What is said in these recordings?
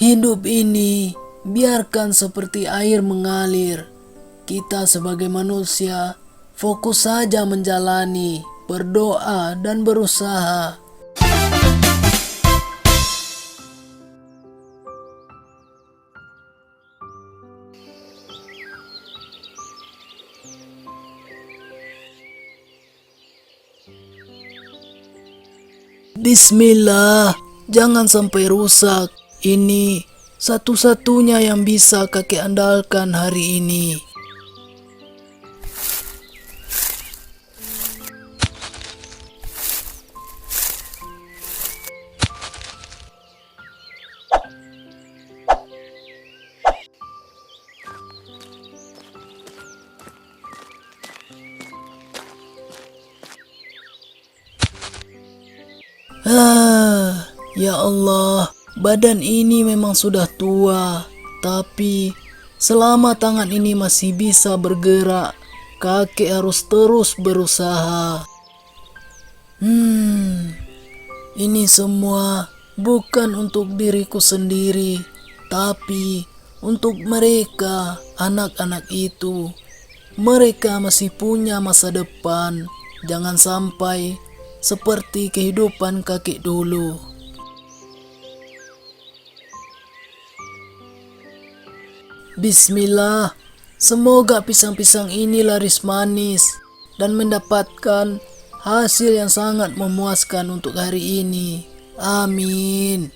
Hidup ini biarkan seperti air mengalir. Kita sebagai manusia fokus saja menjalani, berdoa dan berusaha. Bismillah, jangan sampai rusak. Ini satu-satunya yang bisa kakek andalkan hari ini. Ya Allah, badan ini memang sudah tua, tapi selama tangan ini masih bisa bergerak, kakek harus terus berusaha. Ini semua bukan untuk diriku sendiri, tapi untuk mereka, anak-anak itu. Mereka masih punya masa depan, jangan sampai seperti kehidupan kakek dulu. Bismillah, semoga pisang-pisang ini laris manis dan mendapatkan hasil yang sangat memuaskan untuk hari ini. Amin.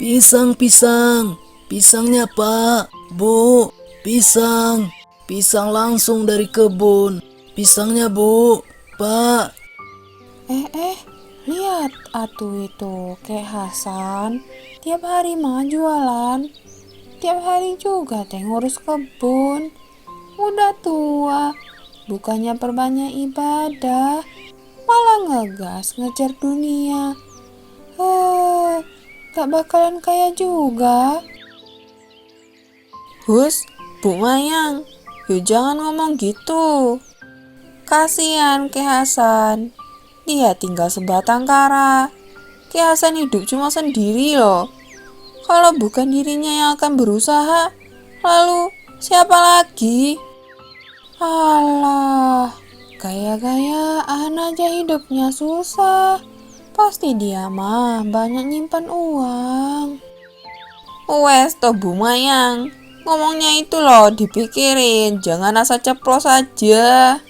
Pisang-pisang, pisangnya Pak, Bu, pisang langsung dari kebun, pisangnya Bu, Pak. Lihat atuh itu kayak Hasan, tiap hari mah jualan, tiap hari juga teh ngurus kebun, udah tua, bukannya perbanyak ibadah, malah ngegas ngejar dunia. Gak bakalan kaya juga. Hus, Bu Mayang, yuk jangan ngomong gitu. Kasihan Ki Hasan, dia tinggal sebatang kara. Ki Hasan hidup cuma sendiri loh. Kalau bukan dirinya yang akan berusaha, lalu siapa lagi? Alah, gaya-gayaan aja hidupnya susah. Pasti dia mah banyak nyimpan uang. Wes toh Bu Mayang, ngomongnya itu loh dipikirin, jangan asal ceplos aja.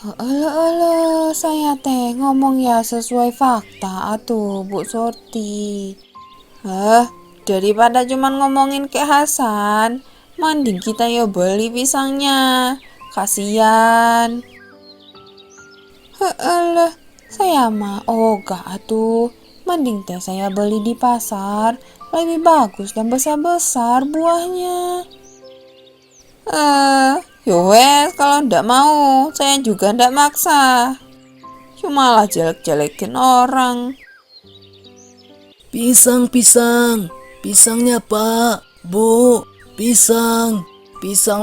Alah, saya teh ngomong ya sesuai fakta atuh Bu Surti. Daripada cuman ngomongin kayak Hasan, mending kita ya beli pisangnya. Kasian. Alah, saya mah ogah atuh. Mending teh saya beli di pasar, lebih bagus dan besar-besar buahnya. Yowes, kalau ndak mau, saya juga ndak maksa. Cuma lah jelek-jelekin orang. Pisang-pisang, pisangnya Pak, Bu, pisang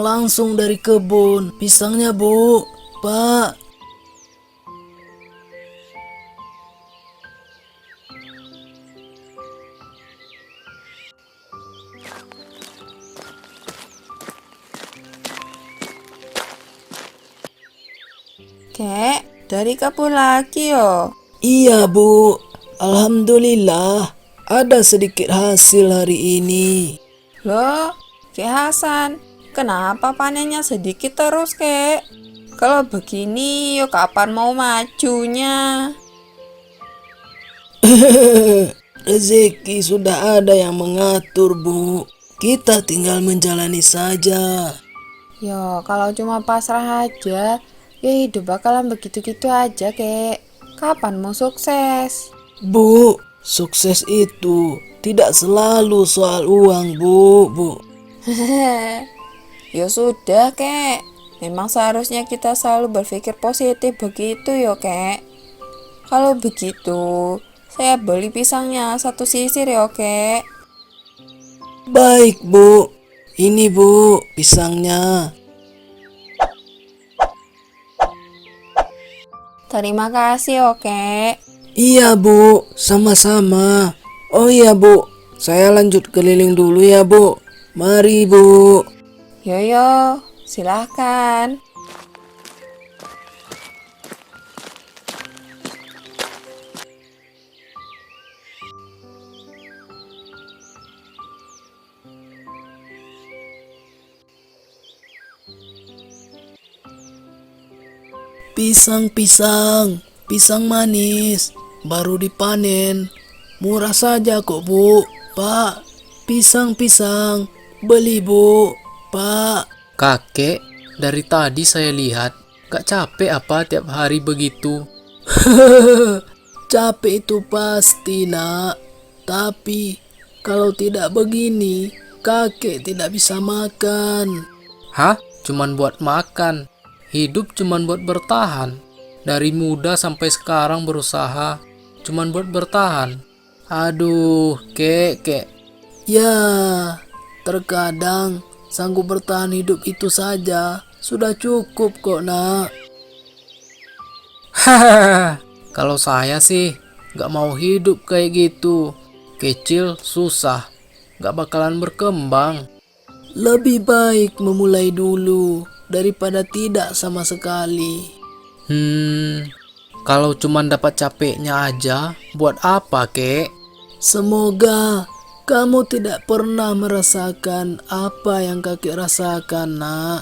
langsung dari kebun, pisangnya Bu, Pak. Kek, dari kebun lagi yo. Iya Bu, Alhamdulillah ada sedikit hasil hari ini. Loh, Kek Hasan, kenapa panennya sedikit terus, Kek? Kalau begini, yuk kapan mau majunya? Rezeki sudah ada yang mengatur Bu, kita tinggal menjalani saja. Yo, kalau cuma pasrah aja, ya hidup bakalan begitu-gitu aja, Kek. Kapan mau sukses? Bu, sukses itu tidak selalu soal uang, Bu. Ya sudah, Kek. Memang seharusnya kita selalu berpikir positif begitu yo, Kek. Kalau begitu, Saya beli pisangnya 1 sisir ya, Kek. Baik, Bu. Ini, Bu, pisangnya. Terima kasih, Kek. Iya, Bu. Sama-sama. Oh iya, Bu. Saya lanjut keliling dulu ya, Bu. Mari, Bu. Yoyo, silahkan. Pisang-pisang, pisang manis, baru dipanen. Murah saja kok, Bu. Pak, pisang-pisang, beli, Bu. Pak. Kakek, dari tadi saya lihat, gak capek apa tiap hari begitu? Capek itu pasti, Nak. Tapi kalau tidak begini, kakek tidak bisa makan. Hah? Cuman buat makan? Hidup cuman buat bertahan? Dari muda sampai sekarang berusaha, cuman buat bertahan? Aduh, kek. Ya, terkadang sanggup bertahan hidup itu saja sudah cukup kok, Nak. Hahaha, kalau saya sih gak mau hidup kayak gitu. Kecil, susah, gak bakalan berkembang. Lebih baik memulai dulu daripada tidak sama sekali. Kalau cuman dapat capeknya aja, buat apa, kek? Semoga kamu tidak pernah merasakan apa yang kakek rasakan, Nak.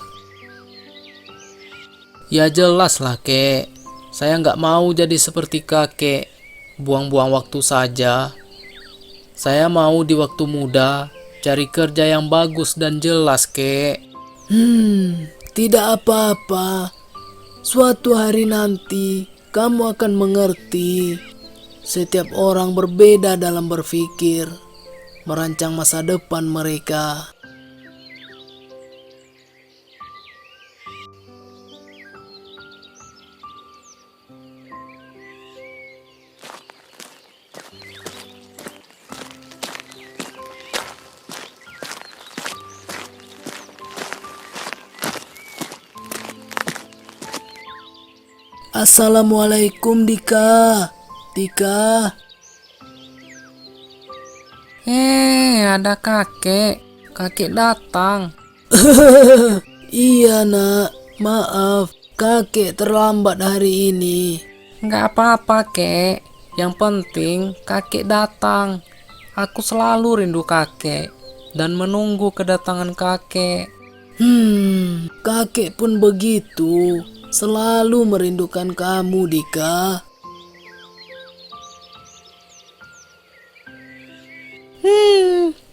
Ya jelas lah, kek. Saya nggak mau jadi seperti kakek, buang-buang waktu saja. Saya mau di waktu muda cari kerja yang bagus dan jelas, kek. Tidak apa-apa. Suatu hari nanti kamu akan mengerti. Setiap orang berbeda dalam berpikir, merancang masa depan mereka. Assalamualaikum, Dika. Dika. Ada kakek. Kakek datang. Iya, Nak. Maaf, kakek terlambat hari ini. Nggak apa-apa, kek. Yang penting kakek datang. Aku selalu rindu kakek dan menunggu kedatangan kakek. Kakek pun begitu. Selalu merindukan kamu, Dika.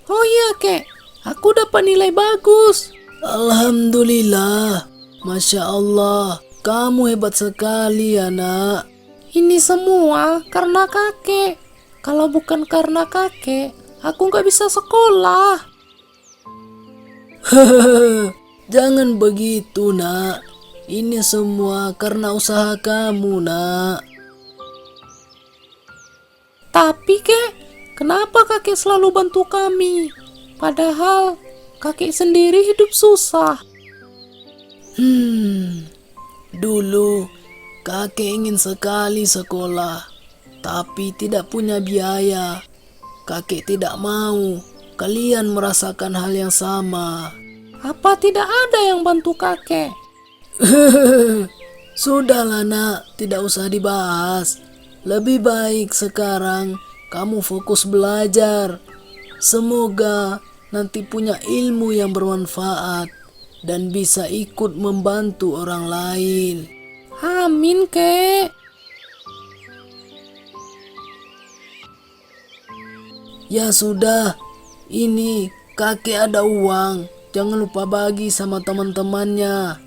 Oh iya, kek. Aku dapat nilai bagus. Alhamdulillah. Masya Allah. Kamu hebat sekali, anak. Ini semua karena kakek. Kalau bukan karena kakek, aku nggak bisa sekolah. Jangan begitu, Nak. Ini semua karena usaha kamu, Nak. Tapi kek, kenapa kakek selalu bantu kami? Padahal kakek sendiri hidup susah. Dulu kakek ingin sekali sekolah, tapi tidak punya biaya. Kakek tidak mau kalian merasakan hal yang sama. Apa tidak ada yang bantu kakek? Sudahlah, Nak, tidak usah dibahas. Lebih baik sekarang kamu fokus belajar. Semoga nanti punya ilmu yang bermanfaat dan bisa ikut membantu orang lain. Amin, kek. Ya sudah, ini kakek ada uang. Jangan lupa bagi sama teman-temannya.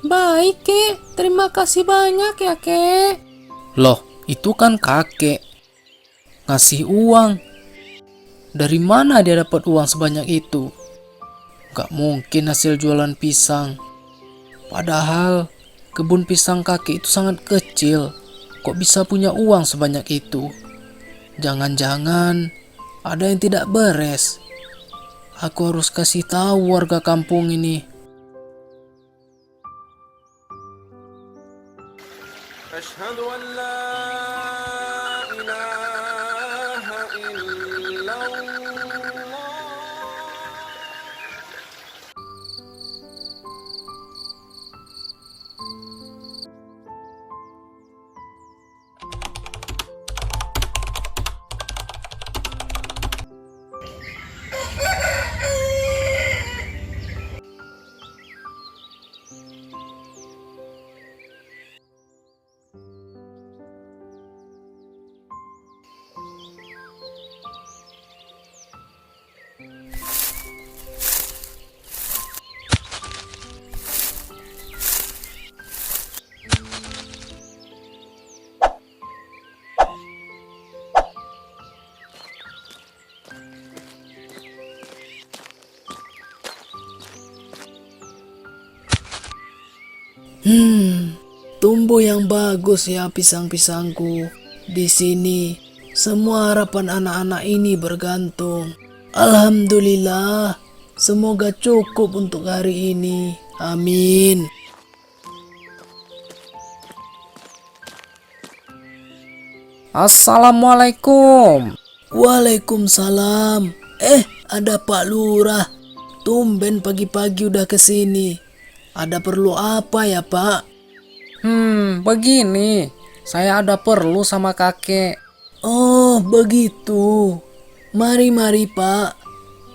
Baik, kek. Terima kasih banyak ya, kek. Loh, itu kan kakek. Ngasih uang. Dari mana dia dapat uang sebanyak itu? Gak mungkin hasil jualan pisang. Padahal kebun pisang kakek itu sangat kecil. kok bisa punya uang sebanyak itu? Jangan-jangan ada yang tidak beres. Aku harus kasih tahu warga kampung ini. أشهد أن لا إله إلا الله. Tumbuh yang bagus ya pisang-pisangku. Di sini semua harapan anak-anak ini bergantung. Alhamdulillah, semoga cukup untuk hari ini. Amin. Assalamualaikum. Waalaikumsalam. Ada Pak Lurah. Tumben pagi-pagi udah kesini. Ada perlu apa ya, Pak? Begini. Saya ada perlu sama kakek. Oh, begitu. Mari, Pak.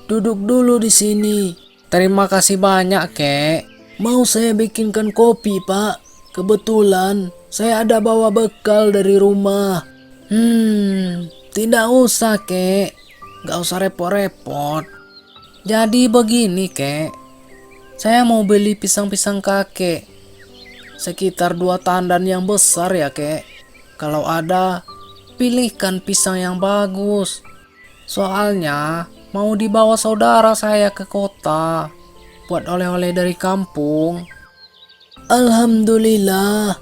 Duduk dulu di sini. Terima kasih banyak, kek. Mau saya bikinkan kopi, Pak? Kebetulan saya ada bawa bekal dari rumah. Tidak usah, kek. Gak usah repot-repot. Jadi begini, kek. Saya mau beli pisang-pisang kakek. Sekitar 2 tandan yang besar ya, kek. Kalau ada, pilihkan pisang yang bagus. Soalnya mau dibawa saudara saya ke kota buat oleh-oleh dari kampung. Alhamdulillah.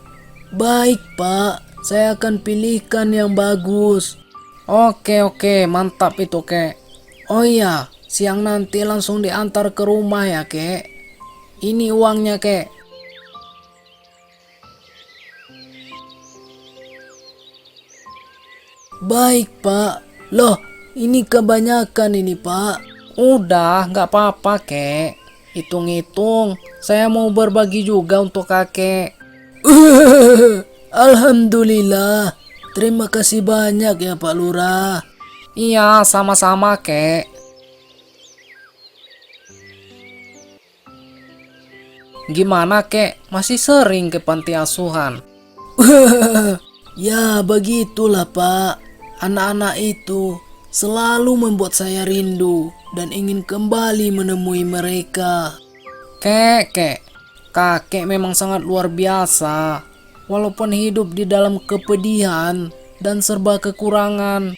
Baik, Pak. Saya akan pilihkan yang bagus. Oke, mantap itu, kek. Oh iya, siang nanti langsung diantar ke rumah ya, kek. Ini uangnya, kek. Baik, Pak. Loh, ini kebanyakan ini, Pak. Udah, nggak apa-apa, kek. Hitung-hitung, saya mau berbagi juga untuk kakek. Alhamdulillah. Terima kasih banyak ya, Pak Lurah. Iya, sama-sama, kek. Gimana, kek? Masih sering ke panti asuhan? Ya, begitulah, Pak. Anak-anak itu selalu membuat saya rindu dan ingin kembali menemui mereka. Kek, kakek memang sangat luar biasa. Walaupun hidup di dalam kepedihan dan serba kekurangan.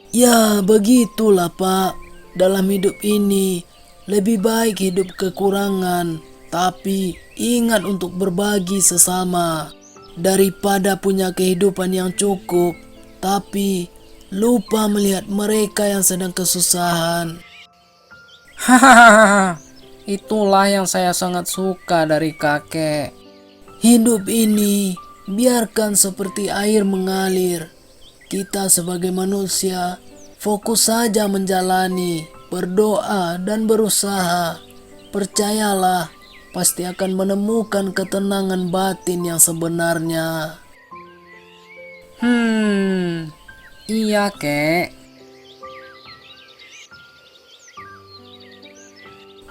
Ya, begitulah, Pak. Dalam hidup ini, lebih baik hidup kekurangan, tapi ingat untuk berbagi sesama. Daripada punya kehidupan yang cukup, tapi lupa melihat mereka yang sedang kesusahan. Hahaha, itulah yang saya sangat suka dari kakek. Hidup ini biarkan seperti air mengalir. Kita sebagai manusia fokus saja menjalani, berdoa dan berusaha. Percayalah, pasti akan menemukan ketenangan batin yang sebenarnya. Iya, kek.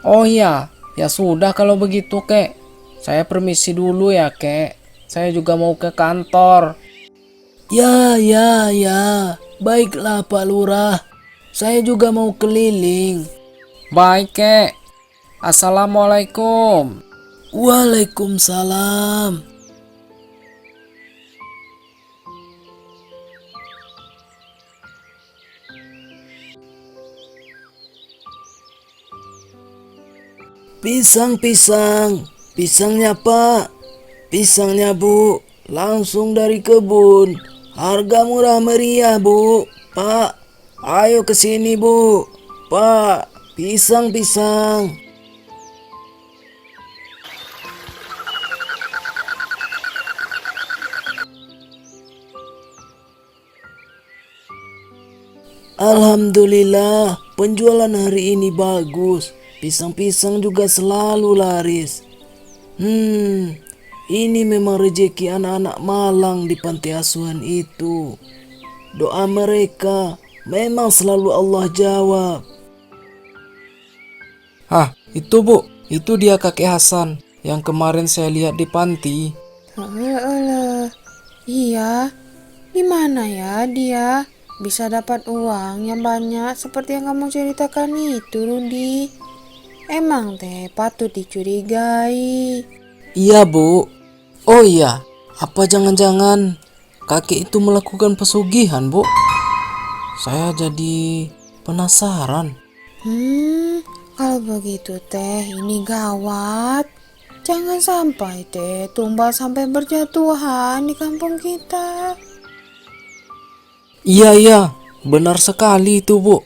Oh iya, ya sudah kalau begitu, kek. Saya permisi dulu ya, kek. Saya juga mau ke kantor. Ya. Baiklah, Pak Lurah. Saya juga mau keliling. Baik, kek. Assalamualaikum. Waalaikumsalam. Pisang. Pisangnya, Pak. Pisangnya, Bu. langsung dari kebun. Harga murah meriah, Bu. Pak, ayo ke sini, Bu. Pak, pisang-pisang. Alhamdulillah, penjualan hari ini bagus. Pisang-pisang juga selalu laris. Ini memang rezeki anak-anak malang di panti asuhan itu. Doa mereka memang selalu Allah jawab. Itu Bu, itu dia kakek Hasan yang kemarin saya lihat di panti. Alah, iya. Di mana ya dia bisa dapat uang yang banyak seperti yang kamu ceritakan itu, Rudi? Emang teh patut dicurigai. Iya Bu. Oh iya, apa jangan-jangan kakek itu melakukan pesugihan, Bu? Saya jadi penasaran. Kalau begitu teh ini gawat. Jangan sampai teh tumbal sampai berjatuhan di kampung kita. Iya, benar sekali itu, Bu.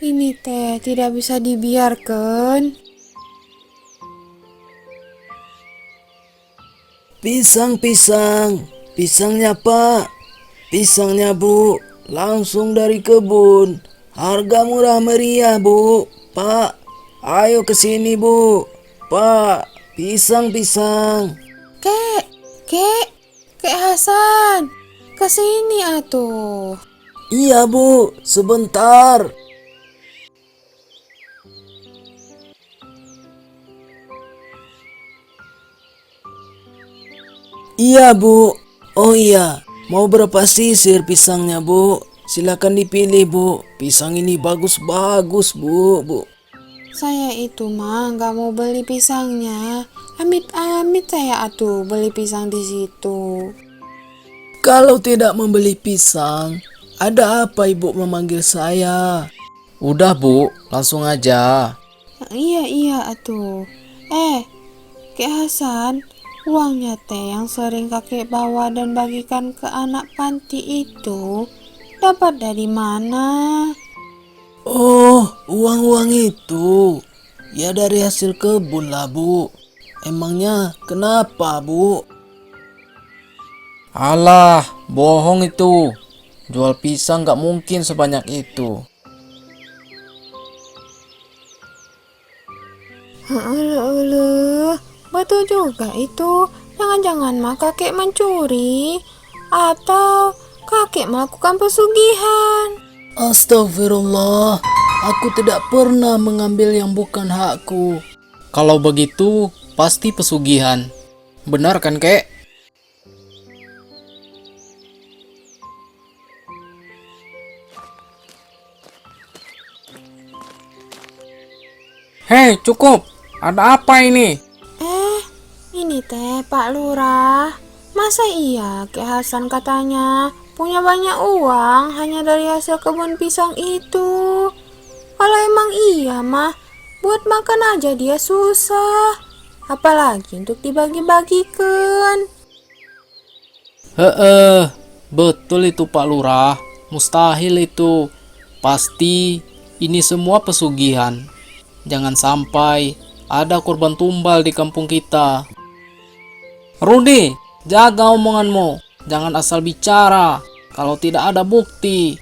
Ini teh tidak bisa dibiarkan. Pisang-pisang, pisangnya Pak, pisangnya Bu, langsung dari kebun. Harga murah meriah, Bu. Pak, ayo ke sini, Bu. Pak, pisang-pisang. Kek Hasan, kesini atuh. Iya, Bu, sebentar. Iya, Bu. Oh iya, mau berapa sisir pisangnya, Bu? Silakan dipilih, Bu. Pisang ini bagus-bagus, Bu. Saya itu mah nggak mau beli pisangnya. Amit-amit saya atuh beli pisang di situ. Kalau tidak membeli pisang, ada apa Ibu memanggil saya? Udah, Bu, langsung aja. Iya atuh. Kek Hasan, uangnya teh yang sering kakek bawa dan bagikan ke anak panti itu dapat dari mana? Oh, uang-uang itu. Ya dari hasil kebun lah, Bu. Emangnya kenapa, Bu? Alah, bohong itu. Jual pisang gak mungkin sebanyak itu. Alah, betul juga itu. Jangan-jangan mah kakek mencuri atau kakek melakukan pesugihan. Astagfirullah, aku tidak pernah mengambil yang bukan hakku. Kalau begitu, pasti pesugihan. Benar kan, Kek? Hei, cukup. Ada apa ini? Ini teh Pak Lurah. Masa iya Kek Hasan katanya punya banyak uang hanya dari hasil kebun pisang itu? Kalau emang iya mah, buat makan aja dia susah. Apalagi untuk dibagi-bagikan. Betul itu Pak Lurah. Mustahil itu. Pasti ini semua pesugihan. Jangan sampai ada korban tumbal di kampung kita. Rudi, jaga omonganmu. Jangan asal bicara kalau tidak ada bukti.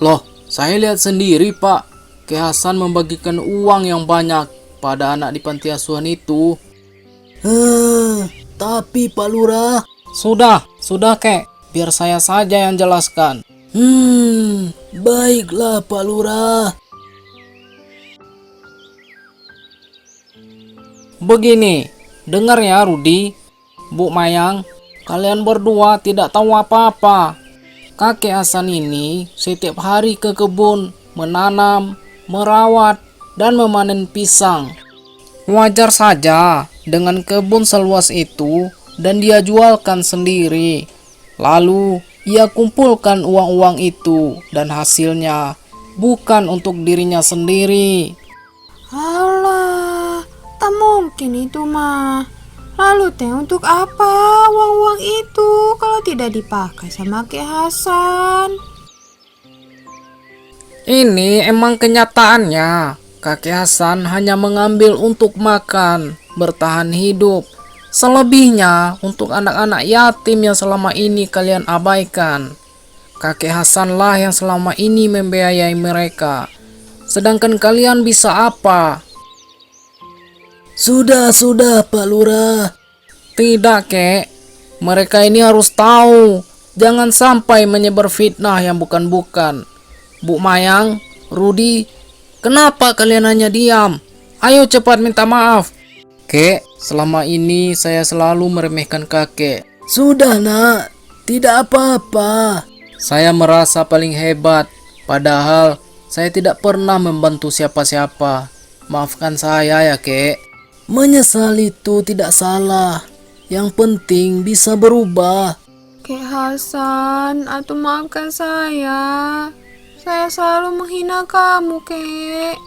Loh, saya lihat sendiri, Pak. Kek Hasan membagikan uang yang banyak pada anak di panti asuhan itu. Tapi Pak Lurah. Sudah, Kek. Biar saya saja yang jelaskan. Baiklah Pak Lurah. Begini, dengar ya Rudi, Bu Mayang, kalian berdua tidak tahu apa-apa. Kakek Hasan ini setiap hari ke kebun, menanam, merawat, dan memanen pisang. Wajar saja dengan kebun seluas itu dan dia jualkan sendiri. Lalu ia kumpulkan uang-uang itu dan hasilnya bukan untuk dirinya sendiri. Alah, tak mungkin itu mah. Lalu teh untuk apa uang-uang itu kalau tidak dipakai sama Kek Hasan? Ini emang kenyataannya. Kakek Hasan hanya mengambil untuk makan, bertahan hidup. Selebihnya untuk anak-anak yatim yang selama ini kalian abaikan. Kakek Hasanlah yang selama ini membiayai mereka. Sedangkan kalian bisa apa? Sudah, Pak Lurah. Tidak, Kek. Mereka ini harus tahu. Jangan sampai menyebar fitnah yang bukan-bukan. Bu Mayang, Rudi, kenapa kalian hanya diam? Ayo cepat minta maaf. Kek, selama ini saya selalu meremehkan kakek. Sudah, Nak. Tidak apa-apa. Saya merasa paling hebat, padahal saya tidak pernah membantu siapa-siapa. Maafkan saya ya, Kek. Menyesal itu tidak salah. Yang penting bisa berubah. Kek Hasan, atuh maafkan saya. Saya selalu menghina kamu, Kek.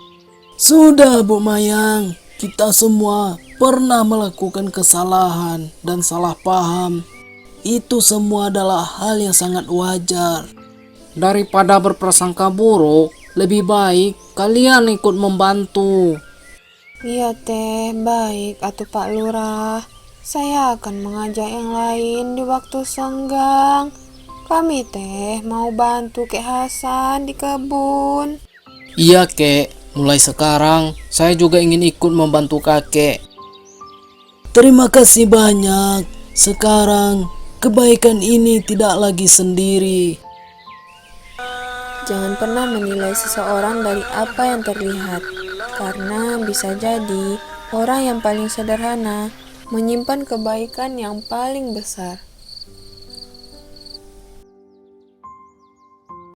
Sudah, Bu Mayang. Kita semua pernah melakukan kesalahan dan salah paham. Itu semua adalah hal yang sangat wajar. Daripada berprasangka buruk, lebih baik kalian ikut membantu. Iya teh, baik atuh Pak Lurah. Saya akan mengajak yang lain di waktu senggang. Kami teh mau bantu Kek Hasan di kebun. Iya, Kek. Mulai sekarang, saya juga ingin ikut membantu kakek. Terima kasih banyak. Sekarang, kebaikan ini tidak lagi sendiri. Jangan pernah menilai seseorang dari apa yang terlihat, karena bisa jadi orang yang paling sederhana menyimpan kebaikan yang paling besar.